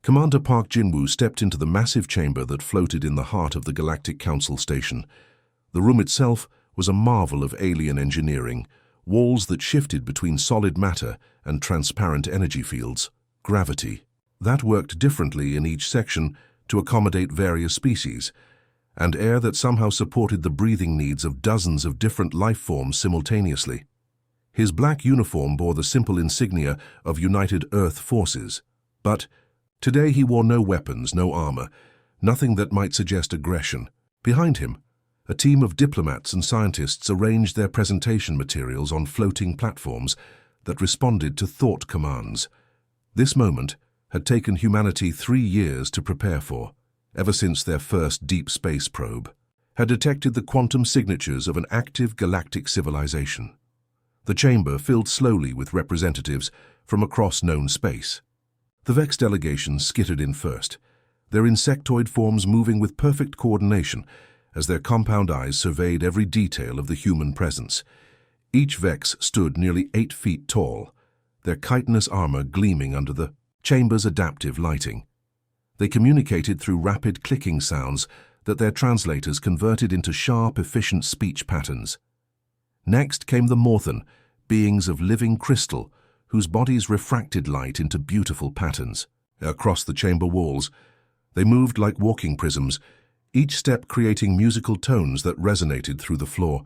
Commander Park Jin-woo stepped into the massive chamber that floated in the heart of the Galactic Council station. The room itself was a marvel of alien engineering, walls that shifted between solid matter and transparent energy fields, gravity. That worked differently in each section to accommodate various species, and air that somehow supported the breathing needs of dozens of different life forms simultaneously. His black uniform bore the simple insignia of United Earth Forces, but today he wore no weapons, no armor, nothing that might suggest aggression. Behind him, a team of diplomats and scientists arranged their presentation materials on floating platforms that responded to thought commands. This moment had taken humanity 3 years to prepare for, ever since their first deep space probe had detected the quantum signatures of an active galactic civilization. The chamber filled slowly with representatives from across known space. The Vex delegation skittered in first, their insectoid forms moving with perfect coordination as their compound eyes surveyed every detail of the human presence. Each Vex stood nearly 8 feet tall, their chitinous armor gleaming under the chamber's adaptive lighting. They communicated through rapid clicking sounds that their translators converted into sharp, efficient speech patterns. Next came the Morthan, beings of living crystal, whose bodies refracted light into beautiful patterns. Across the chamber walls, they moved like walking prisms, each step creating musical tones that resonated through the floor.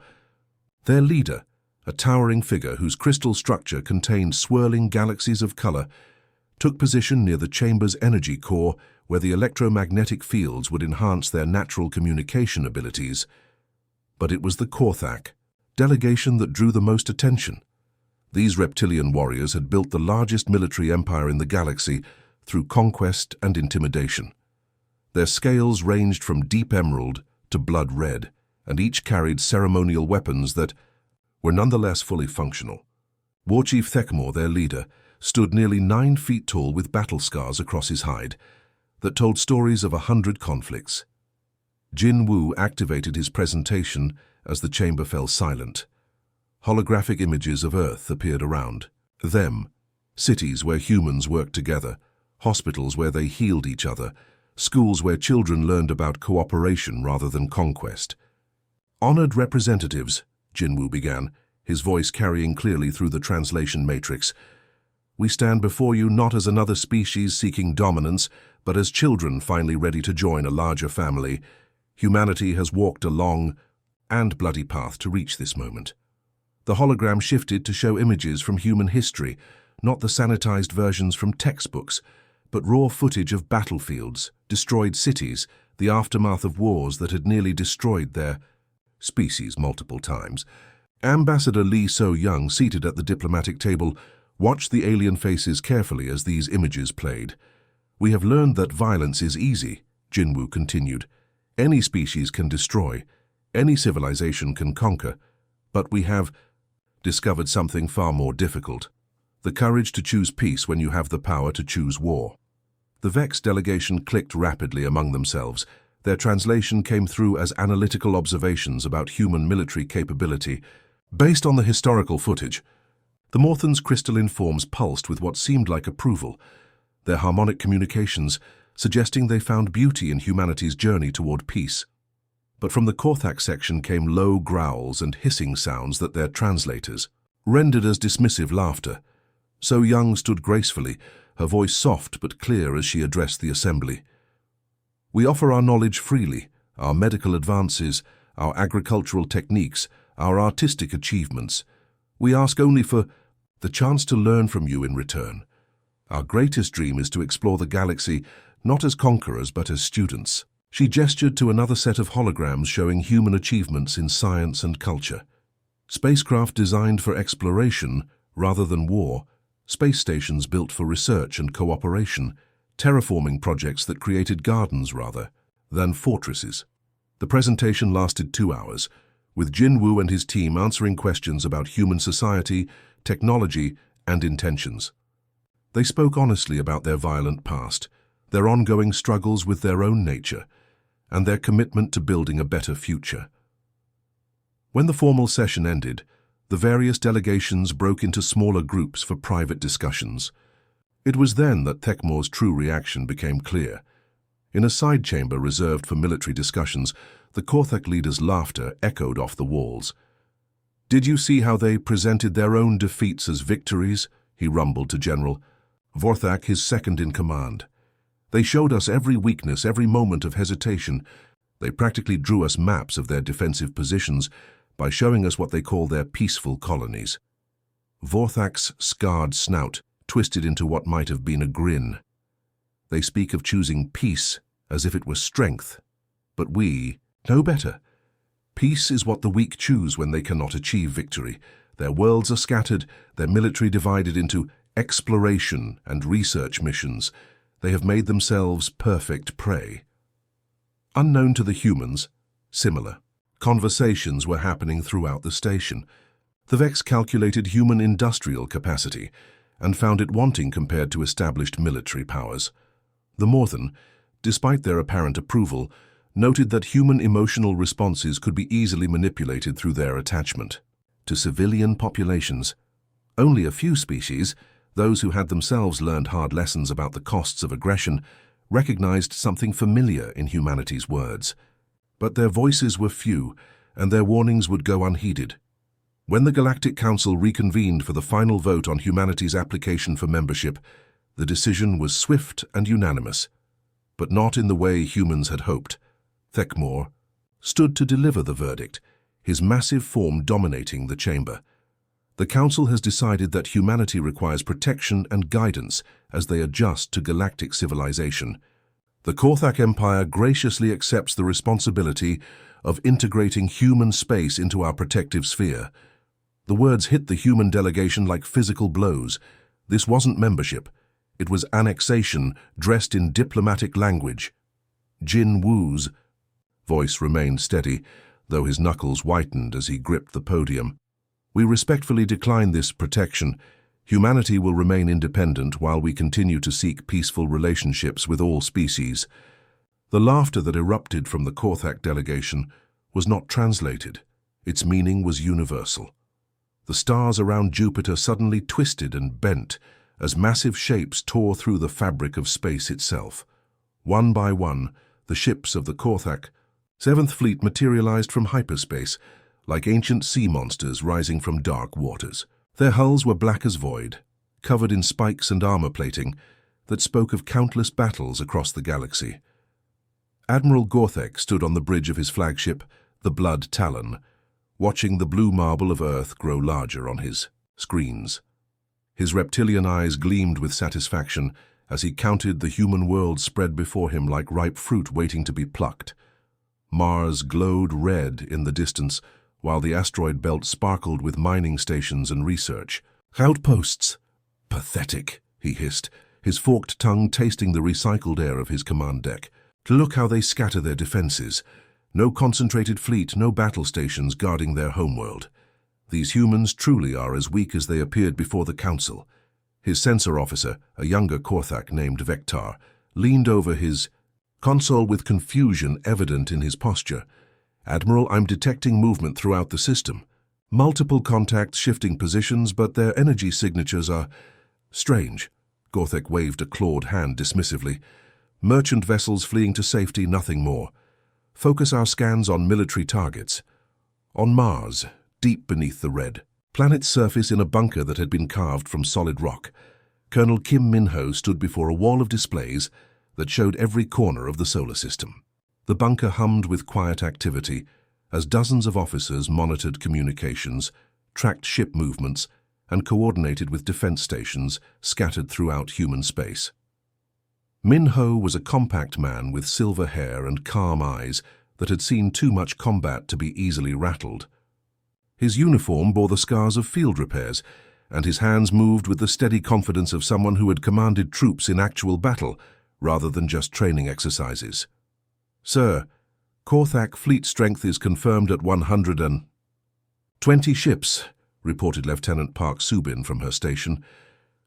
Their leader, a towering figure whose crystal structure contained swirling galaxies of color, took position near the chamber's energy core where the electromagnetic fields would enhance their natural communication abilities. But it was the Korthak delegation that drew the most attention. These reptilian warriors had built the largest military empire in the galaxy through conquest and intimidation. Their scales ranged from deep emerald to blood red, and each carried ceremonial weapons that were nonetheless fully functional. War Chief Thekmor, their leader, stood nearly 9 feet tall with battle scars across his hide that told stories of 100 conflicts. Jin-woo activated his presentation as the chamber fell silent. Holographic images of Earth appeared around them, cities where humans worked together, hospitals where they healed each other, schools where children learned about cooperation rather than conquest. Honored representatives, Jin-woo began, his voice carrying clearly through the translation matrix. We stand before you not as another species seeking dominance, but as children finally ready to join a larger family. Humanity has walked a long and bloody path to reach this moment. The hologram shifted to show images from human history, not the sanitized versions from textbooks, but raw footage of battlefields, destroyed cities, the aftermath of wars that had nearly destroyed their species multiple times. Ambassador Lee So-young, seated at the diplomatic table, watched the alien faces carefully as these images played. We have learned that violence is easy, Jin-woo continued. Any species can destroy, any civilization can conquer, but we have discovered something far more difficult: the courage to choose peace when you have the power to choose war. The Vex delegation clicked rapidly among themselves. Their translation came through as analytical observations about human military capability. Based on the historical footage, the Morthan's crystalline forms pulsed with what seemed like approval, their harmonic communications suggesting they found beauty in humanity's journey toward peace. But from the Korthak section came low growls and hissing sounds that their translators rendered as dismissive laughter. So-young stood gracefully, her voice soft but clear as she addressed the assembly. We offer our knowledge freely, our medical advances, our agricultural techniques, our artistic achievements. We ask only for the chance to learn from you in return. Our greatest dream is to explore the galaxy not as conquerors but as students. She gestured to another set of holograms showing human achievements in science and culture. Spacecraft designed for exploration rather than war, space stations built for research and cooperation, terraforming projects that created gardens rather than fortresses. The presentation lasted 2 hours, with Jin-woo and his team answering questions about human society, technology, and intentions. They spoke honestly about their violent past, their ongoing struggles with their own nature, and their commitment to building a better future. When the formal session ended, the various delegations broke into smaller groups for private discussions. It was then that Thekmor's true reaction became clear. In a side chamber reserved for military discussions, the Korthak leader's laughter echoed off the walls. "Did you see how they presented their own defeats as victories?" he rumbled to General Vorthak, his second in command. "They showed us every weakness, every moment of hesitation. They practically drew us maps of their defensive positions by showing us what they call their peaceful colonies." Vorthak's scarred snout twisted into what might have been a grin. "They speak of choosing peace as if it were strength. But we know better. Peace is what the weak choose when they cannot achieve victory. Their worlds are scattered, their military divided into exploration and research missions. They have made themselves perfect prey." Unknown to the humans, similar conversations were happening throughout the station. The Vex calculated human industrial capacity and found it wanting compared to established military powers. The Morthen, despite their apparent approval, noted that human emotional responses could be easily manipulated through their attachment to civilian populations. Only a few species, those who had themselves learned hard lessons about the costs of aggression, recognized something familiar in humanity's words. But their voices were few, and their warnings would go unheeded. When the Galactic Council reconvened for the final vote on humanity's application for membership, the decision was swift and unanimous, but not in the way humans had hoped. Thekmor stood to deliver the verdict, his massive form dominating the chamber. "The Council has decided that humanity requires protection and guidance as they adjust to galactic civilization. The Korthak Empire graciously accepts the responsibility of integrating human space into our protective sphere." The words hit the human delegation like physical blows. This wasn't membership. It was annexation dressed in diplomatic language. Jin Wu's voice remained steady, though his knuckles whitened as he gripped the podium. "We respectfully decline this protection. Humanity will remain independent while we continue to seek peaceful relationships with all species." The laughter that erupted from the Korthak delegation was not translated. Its meaning was universal. The stars around Jupiter suddenly twisted and bent as massive shapes tore through the fabric of space itself. One by one, the ships of the Korthak Seventh Fleet materialized from hyperspace, like ancient sea monsters rising from dark waters. Their hulls were black as void, covered in spikes and armor plating that spoke of countless battles across the galaxy. Admiral Gorthek stood on the bridge of his flagship, the Blood Talon, watching the blue marble of Earth grow larger on his screens. His reptilian eyes gleamed with satisfaction as he counted the human world spread before him like ripe fruit waiting to be plucked. Mars glowed red in the distance, while the asteroid belt sparkled with mining stations and research. "Outposts! Pathetic," he hissed, his forked tongue tasting the recycled air of his command deck. "Look how they scatter their defenses. No concentrated fleet, no battle stations guarding their homeworld. These humans truly are as weak as they appeared before the Council." His sensor officer, a younger Korthak named Vektar, leaned over his console with confusion evident in his posture. "Admiral, I'm detecting movement throughout the system. Multiple contacts shifting positions, but their energy signatures are strange." Gorthek waved a clawed hand dismissively. "Merchant vessels fleeing to safety, nothing more. Focus our scans on military targets." On Mars, deep beneath the red planet's surface in a bunker that had been carved from solid rock, Colonel Kim Minho stood before a wall of displays that showed every corner of the solar system. The bunker hummed with quiet activity as dozens of officers monitored communications, tracked ship movements, and coordinated with defense stations scattered throughout human space. Minho was a compact man with silver hair and calm eyes that had seen too much combat to be easily rattled. His uniform bore the scars of field repairs, and his hands moved with the steady confidence of someone who had commanded troops in actual battle rather than just training exercises. "Sir, Korthak fleet strength is confirmed at 120 ships," reported Lieutenant Park Subin from her station.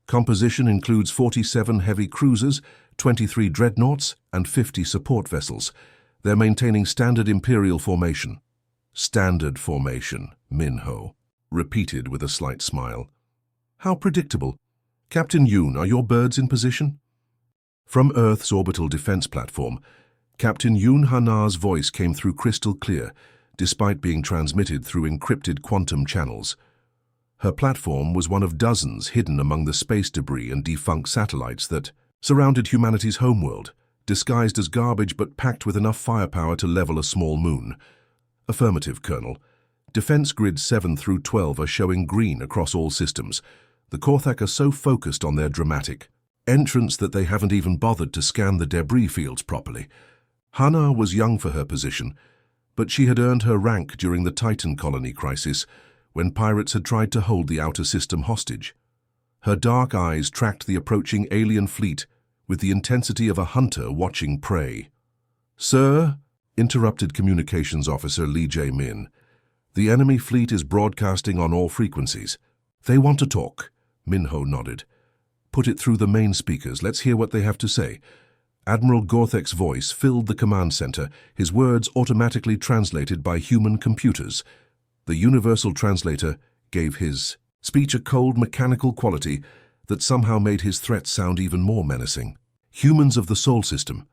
"Composition includes 47 heavy cruisers, 23 dreadnoughts, and 50 support vessels. They're maintaining standard Imperial formation." "Standard formation," Minho repeated with a slight smile. "How predictable. Captain Yoon, are your birds in position? From Earth's orbital defense platform, Captain Yoon Hana's voice came through crystal clear, despite being transmitted through encrypted quantum channels. Her platform was one of dozens hidden among the space debris and defunct satellites that surrounded humanity's homeworld, disguised as garbage but packed with enough firepower to level a small moon. Affirmative, Colonel. Defense grids 7 through 12 are showing green across all systems. The Korthak are so focused on their dramatic entrance that they haven't even bothered to scan the debris fields properly. Hana was young for her position, but she had earned her rank during the Titan colony crisis, when pirates had tried to hold the outer system hostage. Her dark eyes tracked the approaching alien fleet with the intensity of a hunter watching prey. "Sir," interrupted Communications Officer Lee Jae-min, "the enemy fleet is broadcasting on all frequencies." "They want to talk," Minho nodded. "Put it through the main speakers. Let's hear what they have to say." Admiral Gorthek's voice filled the command center, his words automatically translated by human computers. The universal translator gave his speech a cold, mechanical quality that somehow made his threats sound even more menacing. "Humans of the Sol System,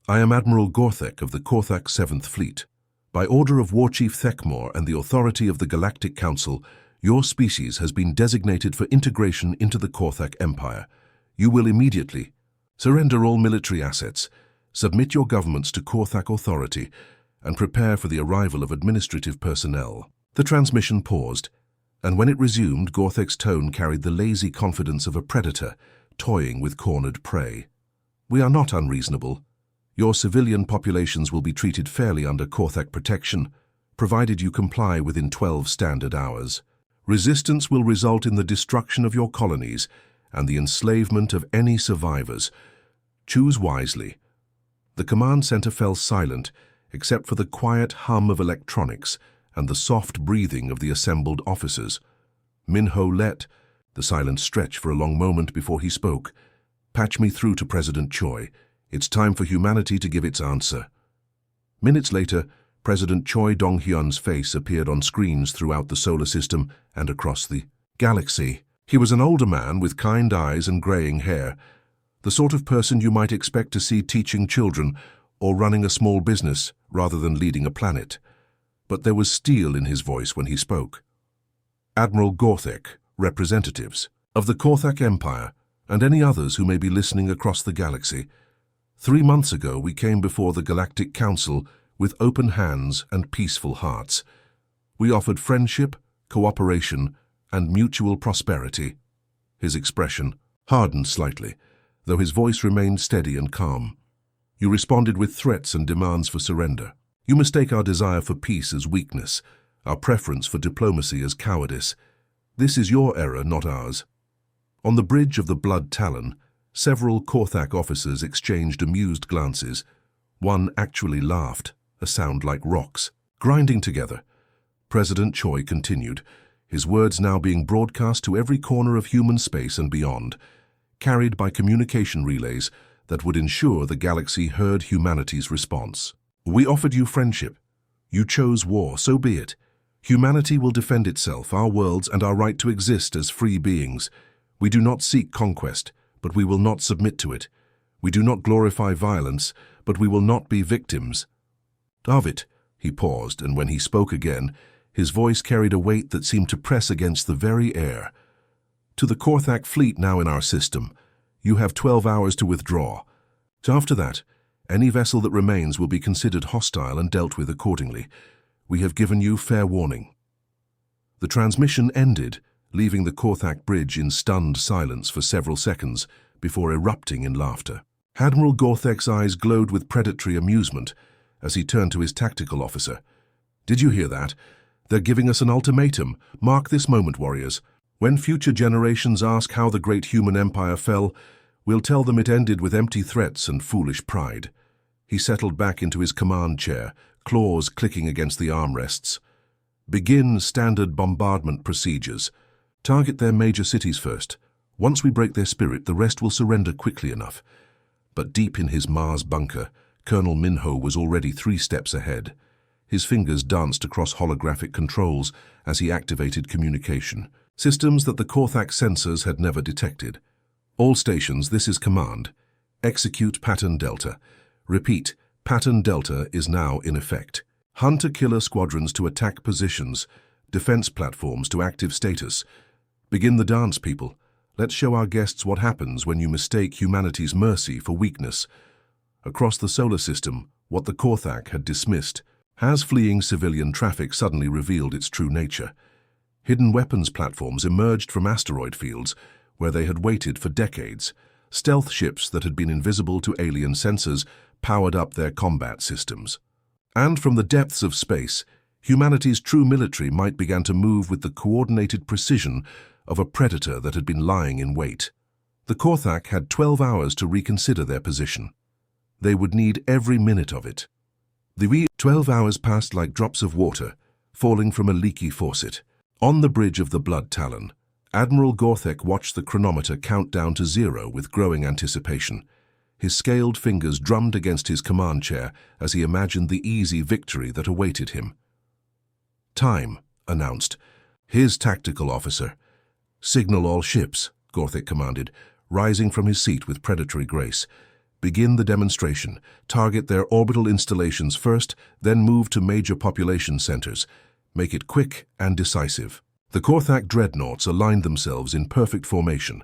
I am Admiral Gorthek of the Korthak 7th Fleet. By order of War Chief Thekmor and the authority of the Galactic Council, your species has been designated for integration into the Korthak Empire. You will immediately surrender all military assets, submit your governments to Korthak authority, and prepare for the arrival of administrative personnel." The transmission paused, and when it resumed, Gorthek's tone carried the lazy confidence of a predator toying with cornered prey. "We are not unreasonable. Your civilian populations will be treated fairly under Korthak protection, provided you comply within 12 standard hours. Resistance will result in the destruction of your colonies and the enslavement of any survivors. Choose wisely." The command center fell silent, except for the quiet hum of electronics and the soft breathing of the assembled officers. Minho let the silence stretch for a long moment before he spoke. "Patch me through to President Choi. It's time for humanity to give its answer." Minutes later, President Choi Dong-hyun's face appeared on screens throughout the solar system and across the galaxy. He was an older man with kind eyes and graying hair, the sort of person you might expect to see teaching children or running a small business rather than leading a planet. But there was steel in his voice when he spoke. "Admiral Gorthek, representatives of the Korthak Empire, and any others who may be listening across the galaxy. 3 months ago we came before the Galactic Council with open hands and peaceful hearts. We offered friendship, cooperation, and mutual prosperity." His expression hardened slightly, though his voice remained steady and calm. "You responded with threats and demands for surrender. You mistake our desire for peace as weakness, our preference for diplomacy as cowardice. This is your error, not ours." On the bridge of the Blood Talon, several Korthak officers exchanged amused glances. One actually laughed, a sound like rocks grinding together. President Choi continued, his words now being broadcast to every corner of human space and beyond, carried by communication relays that would ensure the galaxy heard humanity's response. "We offered you friendship. You chose war, so be it. Humanity will defend itself, our worlds, and our right to exist as free beings. We do not seek conquest, but we will not submit to it. We do not glorify violence, but we will not be victims of it." He paused, and when he spoke again, his voice carried a weight that seemed to press against the very air. "To the Korthak fleet now in our system, you have 12 hours to withdraw. After that, any vessel that remains will be considered hostile and dealt with accordingly. We have given you fair warning." The transmission ended, leaving the Korthak bridge in stunned silence for several seconds before erupting in laughter. Admiral Gorthek's eyes glowed with predatory amusement as he turned to his tactical officer. "Did you hear that? They're giving us an ultimatum. Mark this moment, warriors. When future generations ask how the great human empire fell, we'll tell them it ended with empty threats and foolish pride." He settled back into his command chair, claws clicking against the armrests. "Begin standard bombardment procedures. Target their major cities first. Once we break their spirit, the rest will surrender quickly enough." But deep in his Mars bunker, Colonel Minho was already 3 steps ahead. His fingers danced across holographic controls as he activated communication, systems that the Korthak sensors had never detected. All stations, this is command. Execute Pattern Delta. Repeat, Pattern Delta is now in effect. Hunter-killer squadrons to attack positions. Defense platforms to active status. Begin the dance, people. Let's show our guests what happens when you mistake humanity's mercy for weakness. Across the solar system, what the Korthak had dismissed has fleeing civilian traffic suddenly revealed its true nature. Hidden weapons platforms emerged from asteroid fields where they had waited for decades. Stealth ships that had been invisible to alien sensors powered up their combat systems. And from the depths of space, humanity's true military might began to move with the coordinated precision of a predator that had been lying in wait. The Korthak had 12 hours to reconsider their position. They would need every minute of it. The 12 hours passed like drops of water, falling from a leaky faucet. On the bridge of the Blood Talon, Admiral Gorthek watched the chronometer count down to 0 with growing anticipation. His scaled fingers drummed against his command chair as he imagined the easy victory that awaited him. "Time," announced his tactical officer. "Signal all ships," Gorthek commanded, rising from his seat with predatory grace. "Begin the demonstration. Target their orbital installations first, then move to major population centers. Make it quick and decisive." The Korthak dreadnoughts aligned themselves in perfect formation,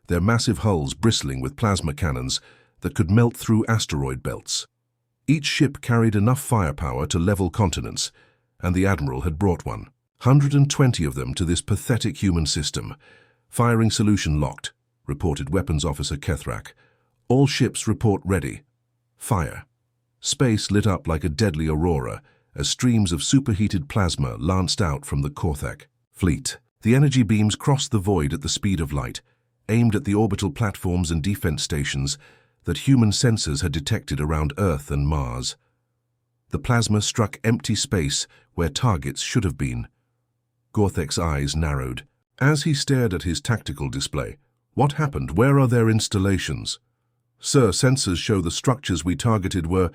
their massive hulls bristling with plasma cannons that could melt through asteroid belts. Each ship carried enough firepower to level continents, and the Admiral had brought one. 120 of them to this pathetic human system. "Firing solution locked," reported Weapons Officer Kethrak. "All ships report ready. Fire." Space lit up like a deadly aurora as streams of superheated plasma lanced out from the Korthak fleet. The energy beams crossed the void at the speed of light, aimed at the orbital platforms and defense stations that human sensors had detected around Earth and Mars. The plasma struck empty space where targets should have been. Gorthek's eyes narrowed. As he stared at his tactical display, "What happened? Where are their installations?" "Sir, sensors show the structures we targeted were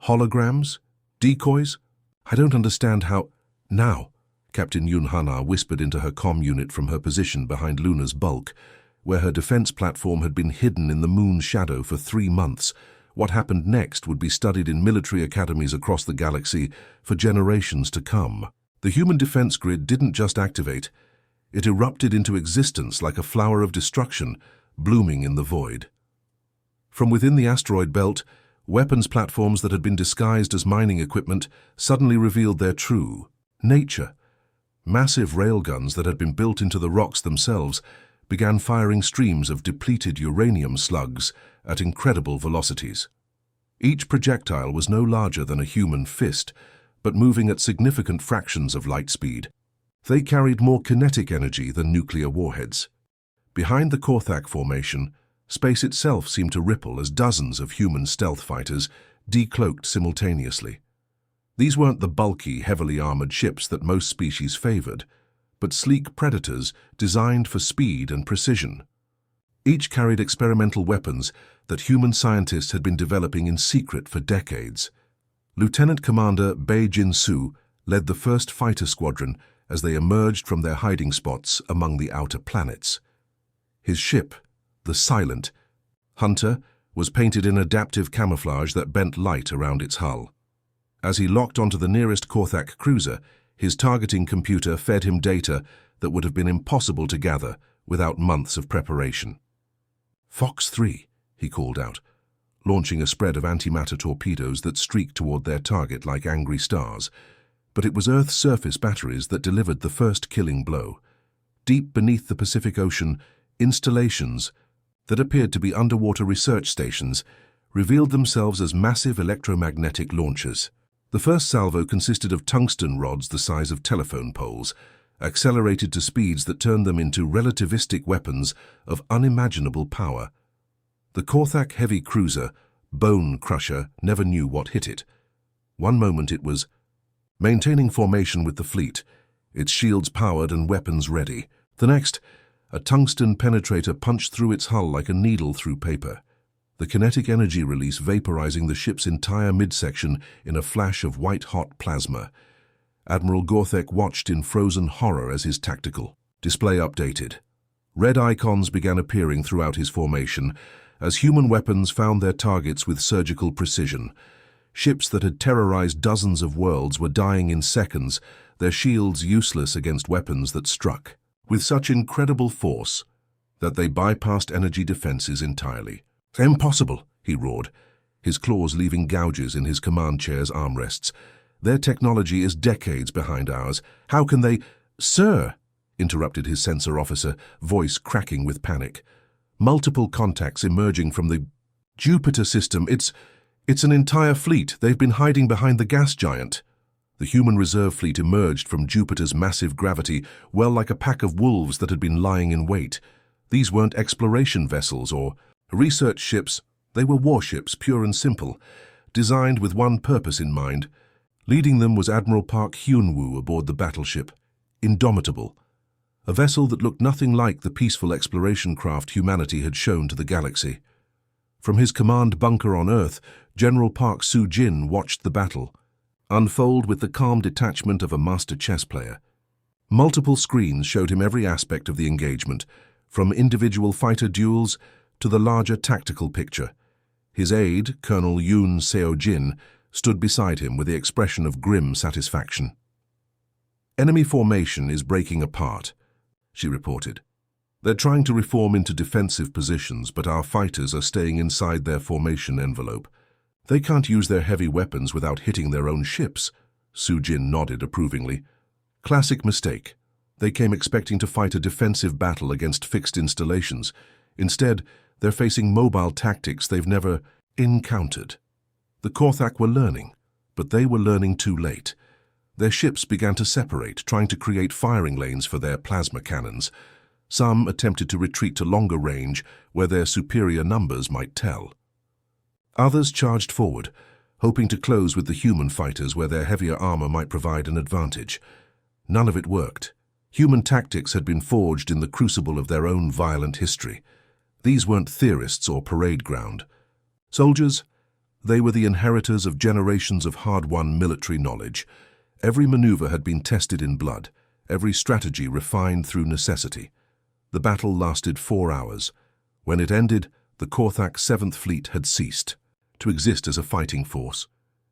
holograms? Decoys? I don't understand how—" "Now," Captain Yunhana whispered into her comm unit from her position behind Luna's bulk, where her defense platform had been hidden in the moon's shadow for 3 months. What happened next would be studied in military academies across the galaxy for generations to come. The human defense grid didn't just activate, it erupted into existence like a flower of destruction blooming in the void. From within the asteroid belt, weapons platforms that had been disguised as mining equipment suddenly revealed their true nature. Massive railguns that had been built into the rocks themselves began firing streams of depleted uranium slugs at incredible velocities. Each projectile was no larger than a human fist, but moving at significant fractions of light speed. They carried more kinetic energy than nuclear warheads. Behind the Korthak formation, space itself seemed to ripple as dozens of human stealth fighters decloaked simultaneously. These weren't the bulky, heavily armored ships that most species favored, but sleek predators designed for speed and precision. Each carried experimental weapons that human scientists had been developing in secret for decades. Lieutenant Commander Bei Jin-Su led the first fighter squadron as they emerged from their hiding spots among the outer planets. His ship, the Silent Hunter, was painted in adaptive camouflage that bent light around its hull. As he locked onto the nearest Korthak cruiser, his targeting computer fed him data that would have been impossible to gather without months of preparation. "Fox 3, he called out, launching a spread of antimatter torpedoes that streaked toward their target like angry stars. But it was Earth's surface batteries that delivered the first killing blow. Deep beneath the Pacific Ocean, installations that appeared to be underwater research stations revealed themselves as massive electromagnetic launchers. The first salvo consisted of tungsten rods the size of telephone poles, accelerated to speeds that turned them into relativistic weapons of unimaginable power. The Korthak heavy cruiser, Bone Crusher, never knew what hit it. One moment it was maintaining formation with the fleet, its shields powered and weapons ready. The next, a tungsten penetrator punched through its hull like a needle through paper, the kinetic energy release vaporizing the ship's entire midsection in a flash of white-hot plasma. Admiral Gorthek watched in frozen horror as his tactical display updated. Red icons began appearing throughout his formation as human weapons found their targets with surgical precision. Ships that had terrorized dozens of worlds were dying in seconds, their shields useless against weapons that struck with such incredible force that they bypassed energy defenses entirely. "Impossible," he roared, his claws leaving gouges in his command chair's armrests. "Their technology is decades behind ours. How can they—" "Sir," interrupted his sensor officer, voice cracking with panic. "Multiple contacts emerging from the Jupiter system. It's an entire fleet. They've been hiding behind the gas giant." The human reserve fleet emerged from Jupiter's massive gravity, well like a pack of wolves that had been lying in wait. These weren't exploration vessels or research ships. They were warships, pure and simple, designed with one purpose in mind. Leading them was Admiral Park Hyun-woo aboard the battleship, Indomitable, a vessel that looked nothing like the peaceful exploration craft humanity had shown to the galaxy. From his command bunker on Earth, General Park Soo-jin watched the battle unfold with the calm detachment of a master chess player. Multiple screens showed him every aspect of the engagement, from individual fighter duels to the larger tactical picture. His aide, Colonel Yoon Seo-jin, stood beside him with the expression of grim satisfaction. "Enemy formation is breaking apart," she reported. "They're trying to reform into defensive positions, but our fighters are staying inside their formation envelope. They can't use their heavy weapons without hitting their own ships." Soo-jin nodded approvingly. "Classic mistake. They came expecting to fight a defensive battle against fixed installations. Instead, they're facing mobile tactics they've never encountered. The Korthak were learning, but they were learning too late. Their ships began to separate, trying to create firing lanes for their plasma cannons. Some attempted to retreat to longer range, where their superior numbers might tell. Others charged forward, hoping to close with the human fighters where their heavier armor might provide an advantage. None of it worked. Human tactics had been forged in the crucible of their own violent history. These weren't theorists or parade ground. Soldiers, they were the inheritors of generations of hard-won military knowledge. Every maneuver had been tested in blood, every strategy refined through necessity. The battle lasted 4 hours. When it ended, the Korthak 7th Fleet had ceased to exist as a fighting force.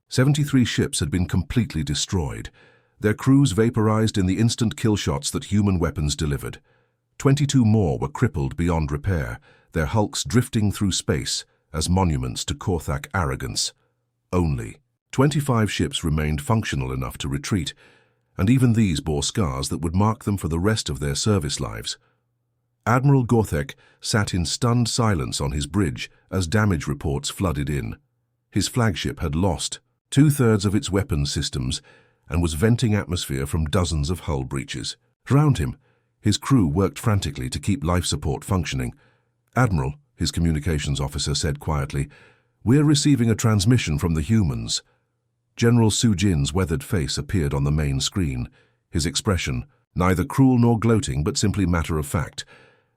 73 ships had been completely destroyed, their crews vaporized in the instant kill shots that human weapons delivered. 22 more were crippled beyond repair, their hulks drifting through space as monuments to Korthak arrogance. Only 25 ships remained functional enough to retreat, and even these bore scars that would mark them for the rest of their service lives. Admiral Gothek sat in stunned silence on his bridge as damage reports flooded in. His flagship had lost 2/3 of its weapons systems and was venting atmosphere from dozens of hull breaches. Around him, his crew worked frantically to keep life support functioning. "Admiral," his communications officer said quietly, "we're receiving a transmission from the humans." General Soo-jin's weathered face appeared on the main screen, his expression neither cruel nor gloating but simply matter of fact.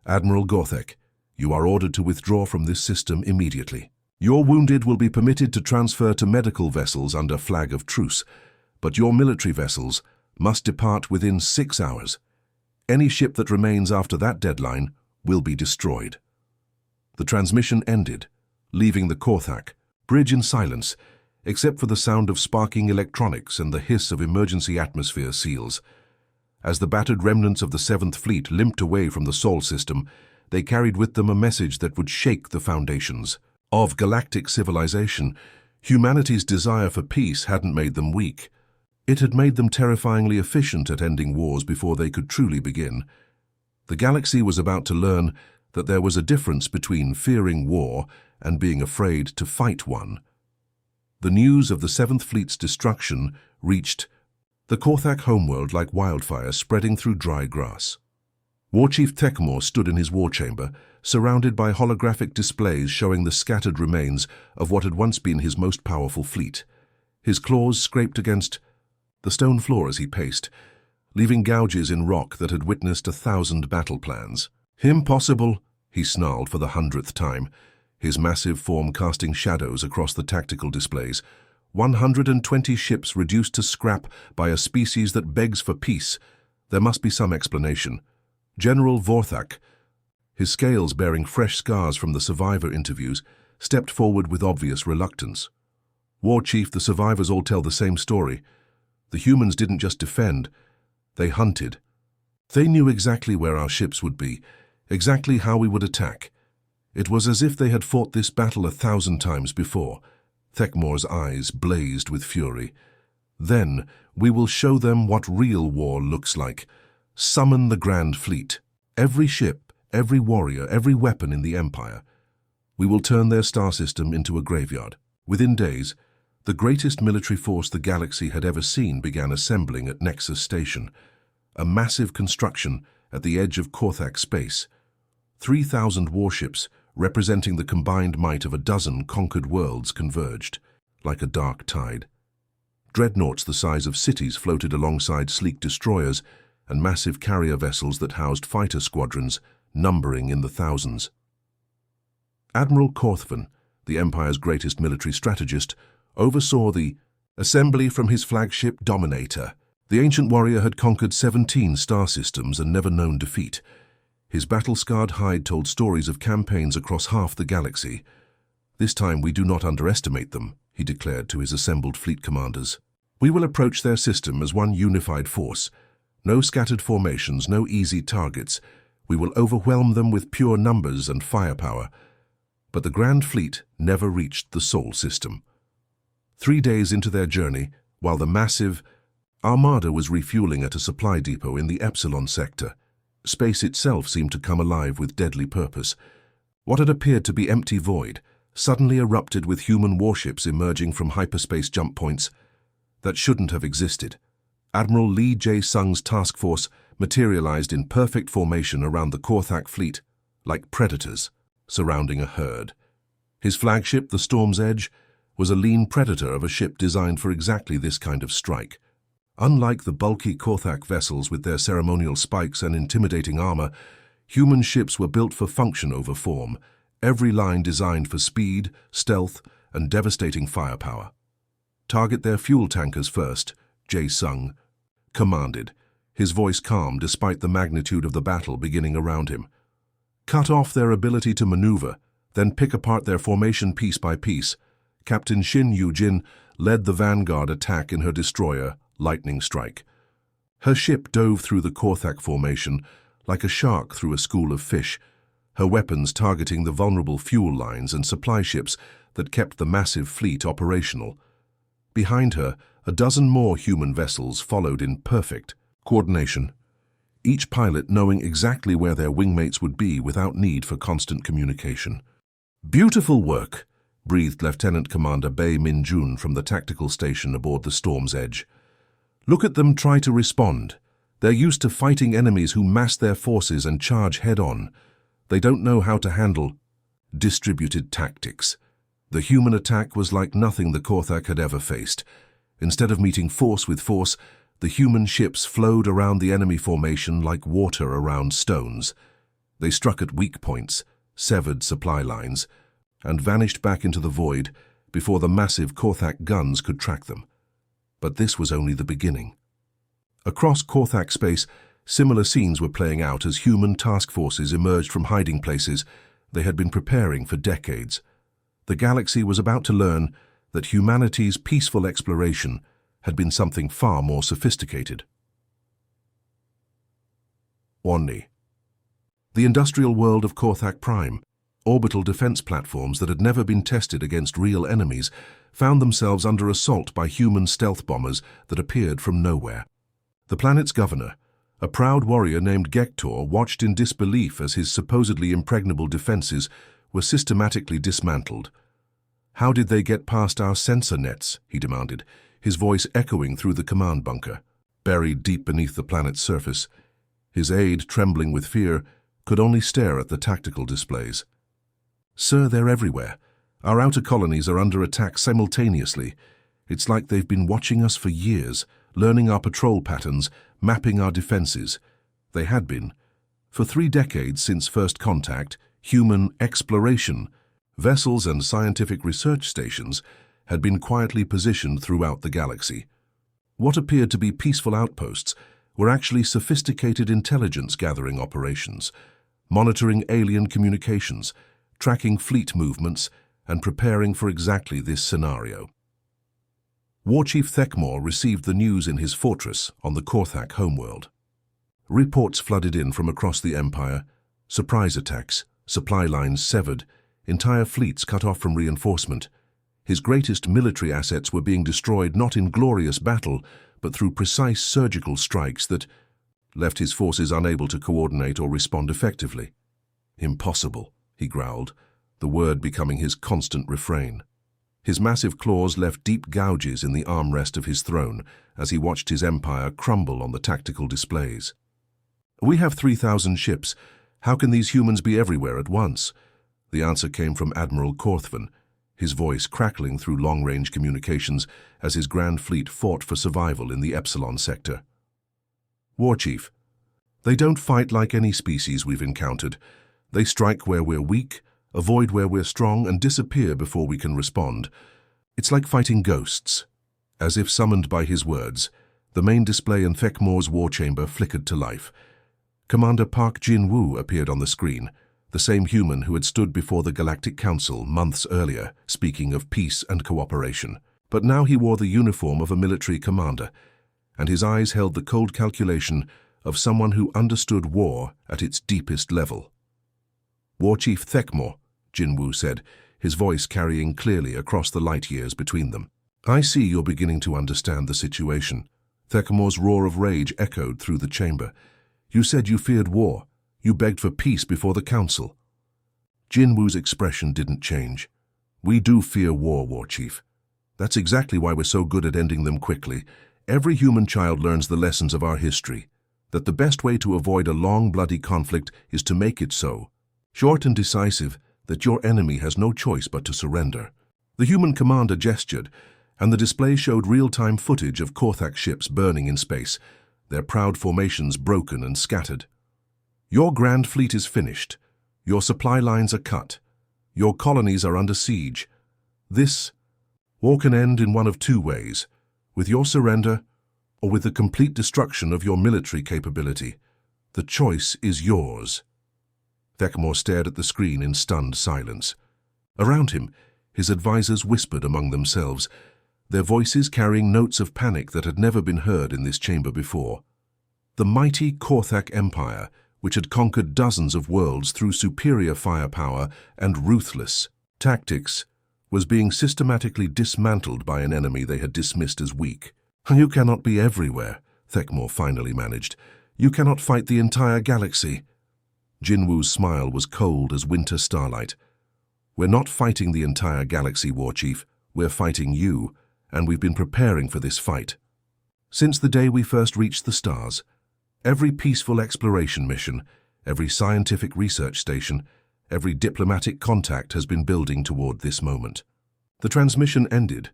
"Admiral Gothek, you are ordered to withdraw from this system immediately. Your wounded will be permitted to transfer to medical vessels under flag of truce, but your military vessels must depart within 6 hours. Any ship that remains after that deadline will be destroyed." The transmission ended, leaving the Korthak bridge in silence, except for the sound of sparking electronics and the hiss of emergency atmosphere seals. As the battered remnants of the 7th Fleet limped away from the Sol system, they carried with them a message that would shake the foundations of galactic civilization. Humanity's desire for peace hadn't made them weak. It had made them terrifyingly efficient at ending wars before they could truly begin. The galaxy was about to learn that there was a difference between fearing war and being afraid to fight one. The news of the 7th Fleet's destruction reached the Korthak homeworld like wildfire spreading through dry grass. War Chief Tekmor stood in his war chamber, surrounded by holographic displays showing the scattered remains of what had once been his most powerful fleet. His claws scraped against the stone floor as he paced, leaving gouges in rock that had witnessed 1,000 battle plans. "Impossible," he snarled for the 100th time, his massive form casting shadows across the tactical displays. 120 ships reduced to scrap by a species that begs for peace. There must be some explanation. General Vorthak, his scales bearing fresh scars from the survivor interviews, stepped forward with obvious reluctance. "War Chief, the survivors all tell the same story. The humans didn't just defend, they hunted. They knew exactly where our ships would be, exactly how we would attack. It was as if they had fought this battle 1,000 times before." Thekmor's eyes blazed with fury. "Then we will show them what real war looks like. Summon the Grand Fleet. Every ship, every warrior, every weapon in the Empire. We will turn their star system into a graveyard." Within days, the greatest military force the galaxy had ever seen began assembling at Nexus Station, a massive construction at the edge of Korthak space. 3,000 warships, representing the combined might of a dozen conquered worlds, converged, like a dark tide. Dreadnoughts the size of cities floated alongside sleek destroyers and massive carrier vessels that housed fighter squadrons, numbering in the thousands. Admiral Korthvan, the Empire's greatest military strategist, oversaw the assembly from his flagship Dominator. The ancient warrior had conquered 17 star systems and never known defeat. His battle-scarred hide told stories of campaigns across half the galaxy. "This time we do not underestimate them," he declared to his assembled fleet commanders. "We will approach their system as one unified force. No scattered formations, no easy targets. We will overwhelm them with pure numbers and firepower." But the Grand Fleet never reached the Sol system. 3 days into their journey, while the massive Armada was refueling at a supply depot in the Epsilon sector, space itself seemed to come alive with deadly purpose. What had appeared to be empty void suddenly erupted with human warships emerging from hyperspace jump points that shouldn't have existed. Admiral Lee Jae-sung's task force materialized in perfect formation around the Korthak fleet, like predators surrounding a herd. His flagship, the Storm's Edge, was a lean predator of a ship designed for exactly this kind of strike. Unlike the bulky Korthak vessels with their ceremonial spikes and intimidating armor, human ships were built for function over form, every line designed for speed, stealth, and devastating firepower. "Target their fuel tankers first," Jae-sung commanded, his voice calm despite the magnitude of the battle beginning around him. "Cut off their ability to maneuver, then pick apart their formation piece by piece." Captain Shin Yu-jin led the vanguard attack in her destroyer, Lightning Strike. Her ship dove through the Korthak formation like a shark through a school of fish, her weapons targeting the vulnerable fuel lines and supply ships that kept the massive fleet operational. Behind her, a dozen more human vessels followed in perfect coordination, each pilot knowing exactly where their wingmates would be without need for constant communication. "Beautiful work," breathed Lieutenant Commander Bae Min-jun from the tactical station aboard the Storm's Edge. "Look at them try to respond. They're used to fighting enemies who mass their forces and charge head-on. They don't know how to handle distributed tactics." The human attack was like nothing the Korthak had ever faced. Instead of meeting force with force, the human ships flowed around the enemy formation like water around stones. They struck at weak points, severed supply lines, and vanished back into the void before the massive Korthak guns could track them. But this was only the beginning. Across Korthak space, similar scenes were playing out as human task forces emerged from hiding places they had been preparing for decades. The galaxy was about to learn that humanity's peaceful exploration had been something far more sophisticated. Onni. The industrial world of Korthak Prime, orbital defense platforms that had never been tested against real enemies, found themselves under assault by human stealth bombers that appeared from nowhere. The planet's governor, a proud warrior named Gektor, watched in disbelief as his supposedly impregnable defenses were systematically dismantled. "How did they get past our sensor nets?" he demanded, his voice echoing through the command bunker. Buried deep beneath the planet's surface, his aide, trembling with fear, could only stare at the tactical displays. "Sir, they're everywhere. Our outer colonies are under attack simultaneously. It's like they've been watching us for years, learning our patrol patterns, mapping our defenses. They had been. For 3 decades since first contact, human exploration, vessels and scientific research stations had been quietly positioned throughout the galaxy. What appeared to be peaceful outposts were actually sophisticated intelligence-gathering operations. monitoring alien communications, tracking fleet movements, and preparing for exactly this scenario. War Chief Thekmor received the news in his fortress on the Korthak homeworld. Reports flooded in from across the Empire, surprise attacks, supply lines severed, entire fleets cut off from reinforcement. His greatest military assets were being destroyed not in glorious battle, but through precise surgical strikes that left his forces unable to coordinate or respond effectively. "Impossible," he growled, the word becoming his constant refrain. His massive claws left deep gouges in the armrest of his throne as he watched his empire crumble on the tactical displays. "We have 3,000 ships. How can these humans be everywhere at once?" The answer came from Admiral Korthvan, his voice crackling through long-range communications as his grand fleet fought for survival in the Epsilon sector. "War Chief, they don't fight like any species we've encountered. They strike where we're weak, avoid where we're strong, and disappear before we can respond. It's like fighting ghosts." As if summoned by his words, the main display in Thekmor's war chamber flickered to life. Commander Park Jin-woo appeared on the screen, the same human who had stood before the Galactic Council months earlier, speaking of peace and cooperation. But now he wore the uniform of a military commander, and his eyes held the cold calculation of someone who understood war at its deepest level. "War Chief Thekmor," Jin-woo said, his voice carrying clearly across the light years between them. "I see you're beginning to understand the situation." Thekmor's roar of rage echoed through the chamber. "You said you feared war. You begged for peace before the council." Jin-woo's expression didn't change. "We do fear war, War Chief. That's exactly why we're so good at ending them quickly. Every human child learns the lessons of our history, that the best way to avoid a long, bloody conflict is to make it so short and decisive that your enemy has no choice but to surrender." The human commander gestured, and the display showed real-time footage of Korthak ships burning in space, their proud formations broken and scattered. "Your grand fleet is finished. Your supply lines are cut. Your colonies are under siege. This war can end in one of two ways, with your surrender or with the complete destruction of your military capability. The choice is yours." Thekmor stared at the screen in stunned silence. Around him, his advisors whispered among themselves, their voices carrying notes of panic that had never been heard in this chamber before. The mighty Korthak Empire, which had conquered dozens of worlds through superior firepower and ruthless tactics, was being systematically dismantled by an enemy they had dismissed as weak. "You cannot be everywhere," Thekmor finally managed. "You cannot fight the entire galaxy." Jin-woo's smile was cold as winter starlight. "We're not fighting the entire galaxy, War Chief. We're fighting you, and we've been preparing for this fight since the day we first reached the stars. Every peaceful exploration mission, every scientific research station, every diplomatic contact has been building toward this moment." The transmission ended,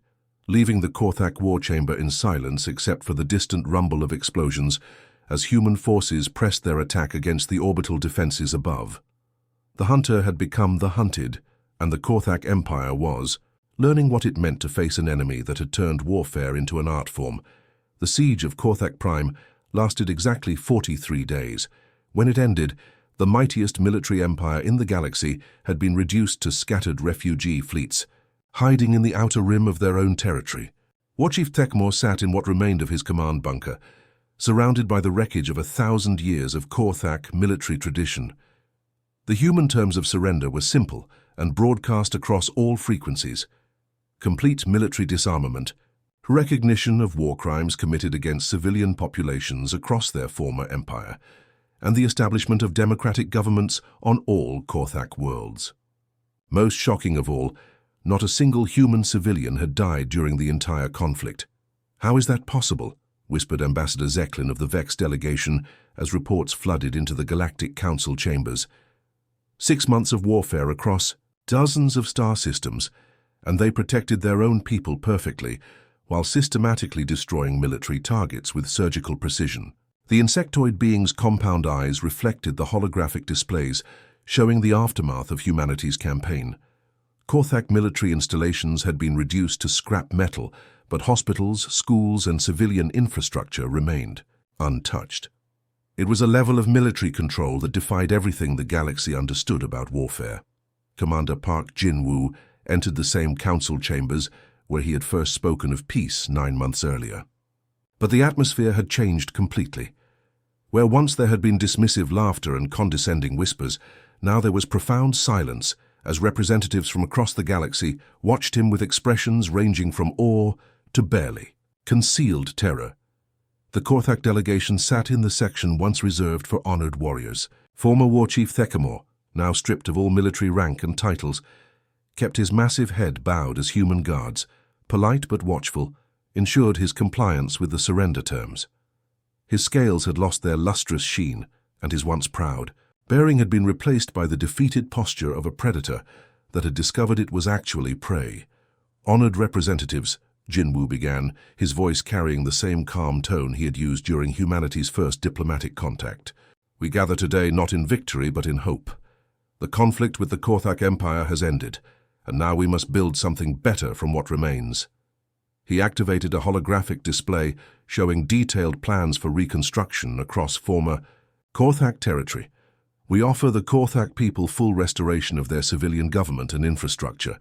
leaving the Korthak war chamber in silence except for the distant rumble of explosions as human forces pressed their attack against the orbital defenses above. The hunter had become the hunted, and the Korthak Empire was learning what it meant to face an enemy that had turned warfare into an art form. The siege of Korthak Prime lasted exactly 43 days. When it ended, the mightiest military empire in the galaxy had been reduced to scattered refugee fleets, hiding in the outer rim of their own territory. War Chief Thekmor sat in what remained of his command bunker, surrounded by the wreckage of 1,000 years of Korthak military tradition. The human terms of surrender were simple and broadcast across all frequencies: complete military disarmament, recognition of war crimes committed against civilian populations across their former empire, and the establishment of democratic governments on all Korthak worlds. Most shocking of all, not a single human civilian had died during the entire conflict. "How is that possible?" whispered Ambassador Zeklin of the Vex delegation as reports flooded into the Galactic Council chambers. 6 months of warfare across dozens of star systems, and they protected their own people perfectly, while systematically destroying military targets with surgical precision. The insectoid beings' compound eyes reflected the holographic displays, showing the aftermath of humanity's campaign. Korthak military installations had been reduced to scrap metal, but hospitals, schools, and civilian infrastructure remained untouched. It was a level of military control that defied everything the galaxy understood about warfare. Commander Park Jin-woo entered the same council chambers where he had first spoken of peace 9 months earlier. But the atmosphere had changed completely. Where once there had been dismissive laughter and condescending whispers, now there was profound silence as representatives from across the galaxy watched him with expressions ranging from awe to barely concealed terror. The Korthak delegation sat in the section once reserved for honored warriors. Former War Chief Thekimor, now stripped of all military rank and titles, kept his massive head bowed as human guards, polite but watchful, ensured his compliance with the surrender terms. His scales had lost their lustrous sheen, and his once proud bearing had been replaced by the defeated posture of a predator that had discovered it was actually prey. Honored representatives, Jin-woo began, his voice carrying the same calm tone he had used during humanity's first diplomatic contact. We gather today not in victory but in hope. The conflict with the Korthak Empire has ended, and now we must build something better from what remains. He activated a holographic display showing detailed plans for reconstruction across former Korthak territory. We offer the Korthak people full restoration of their civilian government and infrastructure.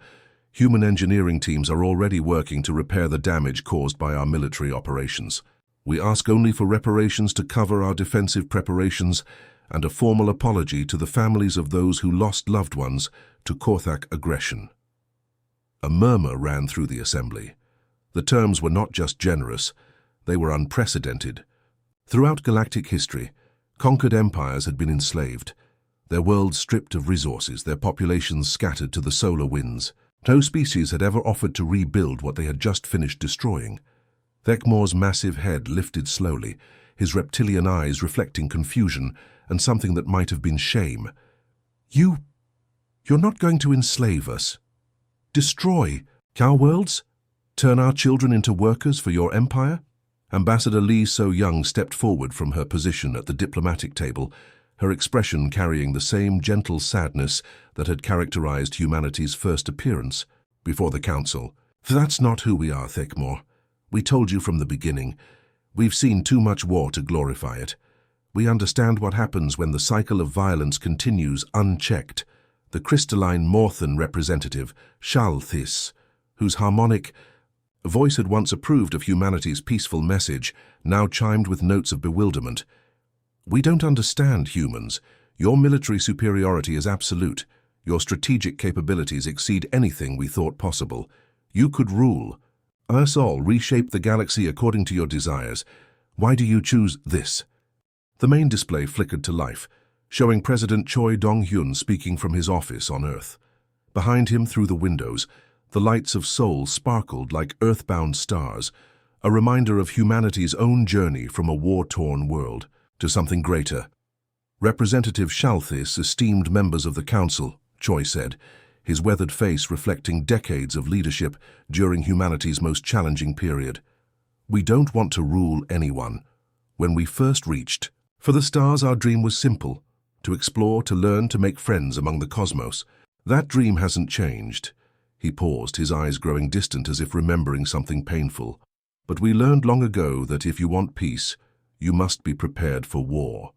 Human engineering teams are already working to repair the damage caused by our military operations. We ask only for reparations to cover our defensive preparations and a formal apology to the families of those who lost loved ones to Korthak aggression. A murmur ran through the assembly. The terms were not just generous, they were unprecedented. Throughout galactic history, conquered empires had been enslaved, their worlds stripped of resources, their populations scattered to the solar winds. No species had ever offered to rebuild what they had just finished destroying. Thekmor's massive head lifted slowly, his reptilian eyes reflecting confusion and something that might have been shame. You're not going to enslave us. Destroy our worlds? Turn our children into workers for your empire? Ambassador Lee So-young stepped forward from her position at the diplomatic table, her expression carrying the same gentle sadness that had characterized humanity's first appearance before the Council. That's not who we are, Thekmor. We told you from the beginning. We've seen too much war to glorify it. We understand what happens when the cycle of violence continues unchecked. The crystalline Morthan representative, Shalthis, whose harmonic voice had once approved of humanity's peaceful message, now chimed with notes of bewilderment. We don't understand humans. Your military superiority is absolute. Your strategic capabilities exceed anything we thought possible. You could rule us all, reshape the galaxy according to your desires. Why do you choose this? The main display flickered to life, showing President Choi Dong-hyun speaking from his office on Earth. Behind him, through the windows, the lights of Seoul sparkled like earthbound stars, a reminder of humanity's own journey from a war-torn world to something greater. Representative Shalthis, esteemed members of the Council, Choi said, his weathered face reflecting decades of leadership during humanity's most challenging period. We don't want to rule anyone. When we first reached for the stars, our dream was simple: to explore, to learn, to make friends among the cosmos. That dream hasn't changed. He paused, his eyes growing distant as if remembering something painful. But we learned long ago that if you want peace, you must be prepared for war.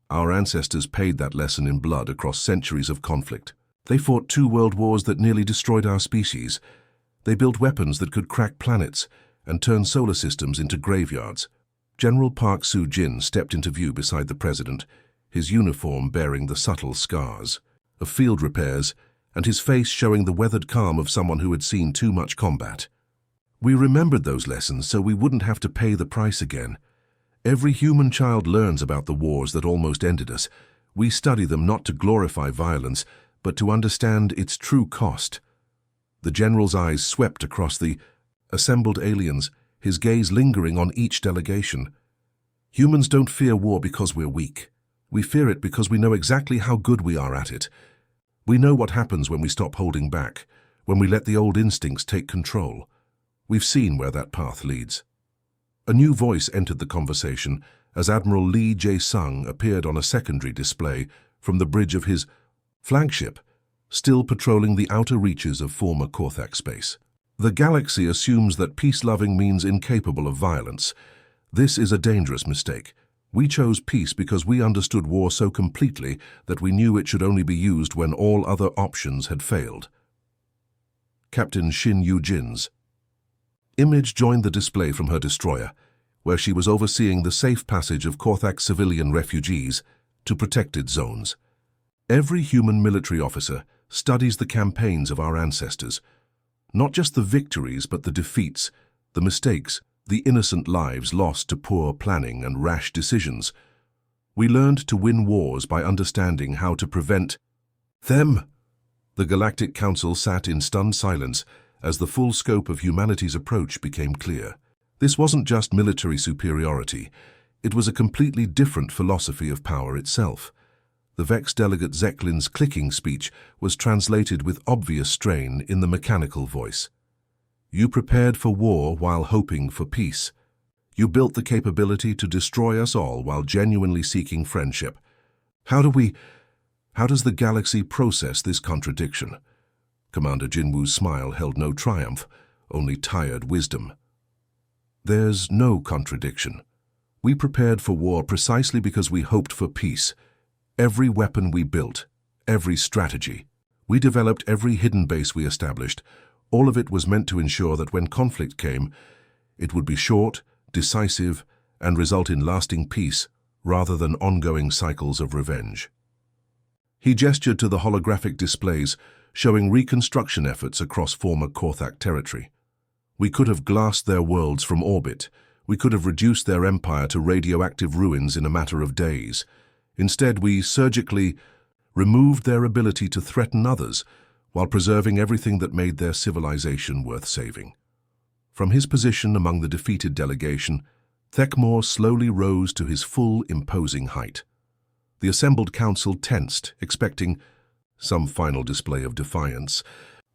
Our ancestors paid that lesson in blood across centuries of conflict. They fought 2 world wars that nearly destroyed our species. They built weapons that could crack planets and turn solar systems into graveyards. General Park Soo-jin stepped into view beside the president, his uniform bearing the subtle scars of field repairs and his face showing the weathered calm of someone who had seen too much combat. We remembered those lessons so we wouldn't have to pay the price again. Every human child learns about the wars that almost ended us. We study them not to glorify violence, but to understand its true cost. The general's eyes swept across the assembled aliens, his gaze lingering on each delegation. Humans don't fear war because we're weak. We fear it because we know exactly how good we are at it. We know what happens when we stop holding back, when we let the old instincts take control. We've seen where that path leads. A new voice entered the conversation as Admiral Lee Jae-sung appeared on a secondary display from the bridge of his flagship, still patrolling the outer reaches of former Korthak space. The galaxy assumes that peace-loving means incapable of violence. This is a dangerous mistake. We chose peace because we understood war so completely that we knew it should only be used when all other options had failed. Captain Shin Yu-jin's image joined the display from her destroyer, where she was overseeing the safe passage of Korthak civilian refugees to protected zones. Every human military officer studies the campaigns of our ancestors, not just the victories but the defeats, the mistakes, the innocent lives lost to poor planning and rash decisions. We learned to win wars by understanding how to prevent them. The Galactic Council sat in stunned silence as the full scope of humanity's approach became clear. This wasn't just military superiority, it was a completely different philosophy of power itself. The Vex delegate Zeklin's clicking speech was translated with obvious strain in the mechanical voice. You prepared for war while hoping for peace. You built the capability to destroy us all while genuinely seeking friendship. How does the galaxy process this contradiction? Commander Jinwoo's smile held no triumph, only tired wisdom. There's no contradiction. We prepared for war precisely because we hoped for peace. Every weapon we built, every strategy. We developed every hidden base we established. All of it was meant to ensure that when conflict came, it would be short, decisive, and result in lasting peace rather than ongoing cycles of revenge. He gestured to the holographic displays showing reconstruction efforts across former Korthak territory. We could have glassed their worlds from orbit. We could have reduced their empire to radioactive ruins in a matter of days. Instead, we surgically removed their ability to threaten others while preserving everything that made their civilization worth saving. From his position among the defeated delegation, Thekmor slowly rose to his full, imposing height. The assembled council tensed, expecting some final display of defiance.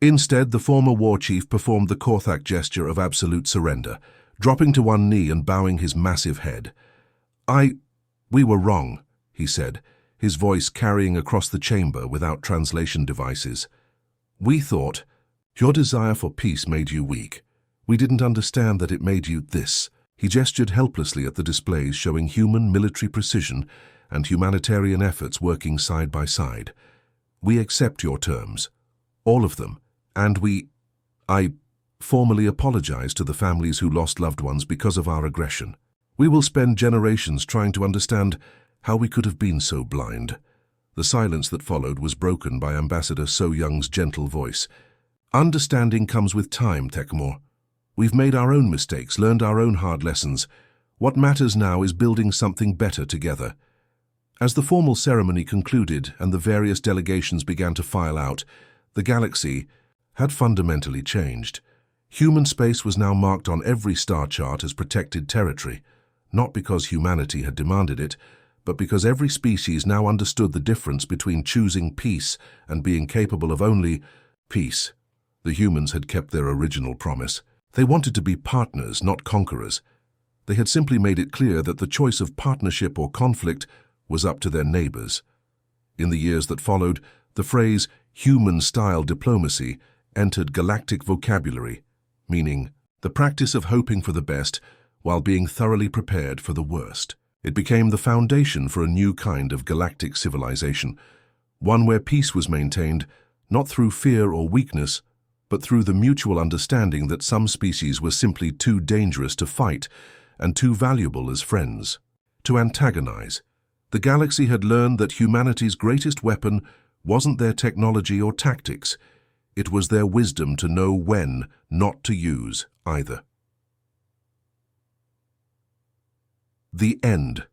Instead, the former war chief performed the Korthak gesture of absolute surrender, dropping to one knee and bowing his massive head. We were wrong, he said, his voice carrying across the chamber without translation devices. We thought your desire for peace made you weak. We didn't understand that it made you this. He gestured helplessly at the displays showing human military precision and humanitarian efforts working side by side. We accept your terms, all of them, and I formally apologize to the families who lost loved ones because of our aggression. We will spend generations trying to understand how we could have been so blind. The silence that followed was broken by Ambassador So Young's gentle voice. Understanding comes with time, Thekmor. We've made our own mistakes, learned our own hard lessons. What matters now is building something better together. As the formal ceremony concluded and the various delegations began to file out, the galaxy had fundamentally changed. Human space was now marked on every star chart as protected territory, not because humanity had demanded it, but because every species now understood the difference between choosing peace and being capable of only peace. The humans had kept their original promise. They wanted to be partners, not conquerors. They had simply made it clear that the choice of partnership or conflict was up to their neighbors. In the years that followed, the phrase human-style diplomacy entered galactic vocabulary, meaning the practice of hoping for the best while being thoroughly prepared for the worst. It became the foundation for a new kind of galactic civilization, one where peace was maintained not through fear or weakness, but through the mutual understanding that some species were simply too dangerous to fight and too valuable as friends to antagonize. The galaxy had learned that humanity's greatest weapon wasn't their technology or tactics, it was their wisdom to know when not to use either. The end.